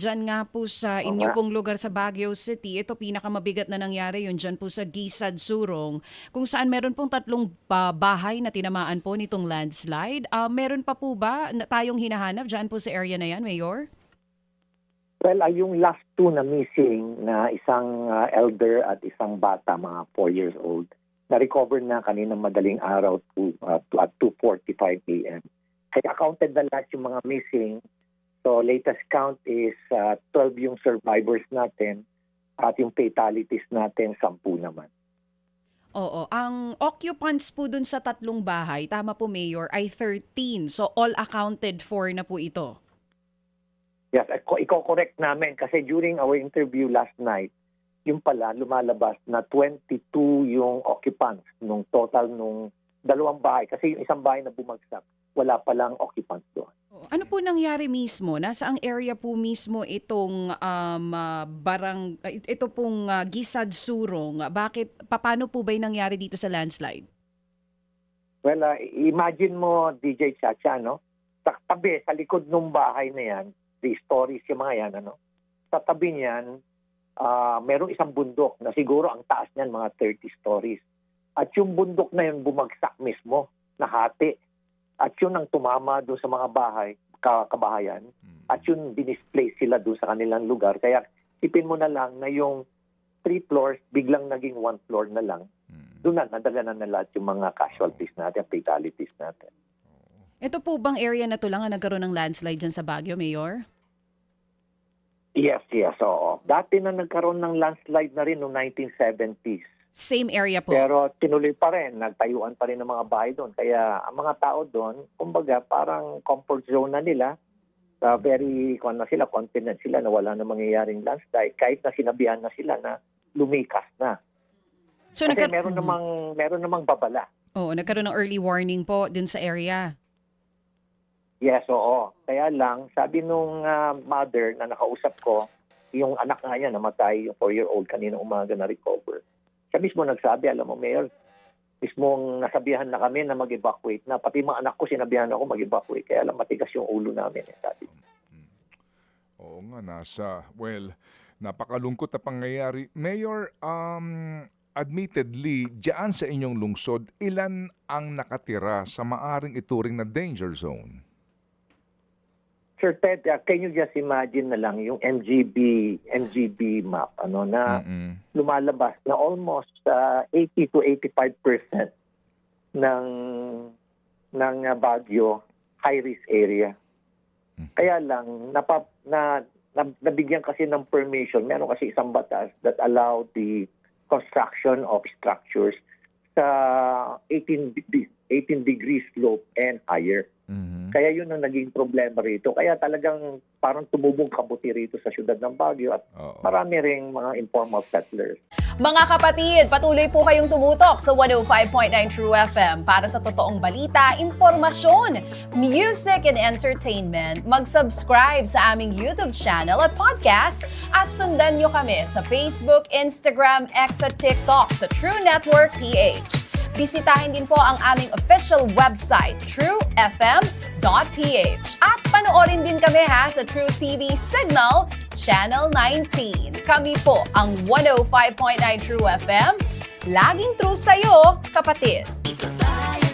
Diyan nga po sa Oo inyo nga. pong lugar sa Baguio City, ito pinakamabigat na nangyari yun dyan po sa Gisad Surong, kung saan meron pong tatlong bahay na tinamaan po nitong landslide. Meron pa po ba na tayong hinahanap dyan po sa area na yan, Mayor? Well, yung last two na missing na isang elder at isang bata, mga 4 years old, na-recover na kaninang madaling araw at 2:45 a.m. Kaya accounted na lahat yung mga missing. So latest count is 12 yung survivors natin at yung fatalities natin 10 naman. Oo, ang occupants po dun sa tatlong bahay, tama po Mayor, ay 13. So all accounted for na po ito. Yes, i-correct namin kasi during our interview last night, yung pala lumalabas na 22 yung occupants nung total nung dalawang bahay. Kasi yung isang bahay na bumagsak, wala palang occupants doon. Ano po nangyari mismo? Nasa ang area po mismo itong ito pong Gisad Surong. Bakit, paano po ba yung nangyari dito sa landslide? Well, imagine mo, DJ Chacha, no? Sa tabi, sa likod ng bahay na yan, the stories yung mga yan, ano? Sa tabi niyan, merong isang bundok na siguro ang taas niyan, mga 30 stories. At yung bundok na yun bumagsak mismo, nahati. At yun ang tumama doon sa mga kabahayan. At yun, dinisplace sila doon sa kanilang lugar. Kaya tipin mo na lang na yung 3 floors, biglang naging 1 floor na lang. Doon na, nadala na lahat yung mga casualties natin, fatalities natin. Ito po bang area na to lang ang nagkaroon ng landslide dyan sa Baguio, Mayor? Yes, oo. Dati na nagkaroon ng landslide na rin noong 1970s. Same area po. Pero tinuloy pa rin, nagtayuan pa rin ng mga bahay doon. Kaya ang mga tao doon, kumbaga parang comfort zone na nila. Very confident sila na wala na mangyayaring landslide kahit na sinabihan na sila na lumikas na. So, Kasi meron namang babala. Oo, nagkaroon ng early warning po din sa area. Yes, oo. Kaya lang, sabi nung mother na nakausap ko, yung anak nga niya namatay, yung 4-year-old kanina umaga na recover. Siya mismo nagsabi, alam mo, Mayor, mismong nasabihan na kami na mag-evacuate na. Pati mga anak ko, sinabihan ako mag-evacuate. Kaya lang matigas yung ulo namin. Sabi. Oo nga, napakalungkot na pangyayari. Mayor, admittedly, diyan sa inyong lungsod, ilan ang nakatira sa maaring ituring na danger zone? Sir Ted, can you just imagine na lang yung MGB map na lumalabas na almost 80 to 85% ng Baguio high-risk area. Kaya lang, nabigyan kasi ng permission, meron kasi isang batas that allow the construction of structures sa 18 degree slope and higher. Kaya yun ang naging problema rito. Kaya talagang parang tumubong kabuti rito sa siyudad ng Baguio at marami ring mga informal settlers. Mga kapatid, patuloy po kayong tumutok sa 105.9 True FM para sa totoong balita, impormasyon, music and entertainment. Mag-subscribe sa aming YouTube channel at podcast at sundan nyo kami sa Facebook, Instagram, X at TikTok sa True Network PH. Bisitahin din po ang aming official website, truefm.ph. At panoorin din kami sa True TV Signal, Channel 19. Kami po ang 105.9 True FM. Laging true sa'yo, kapatid. Ito tayo.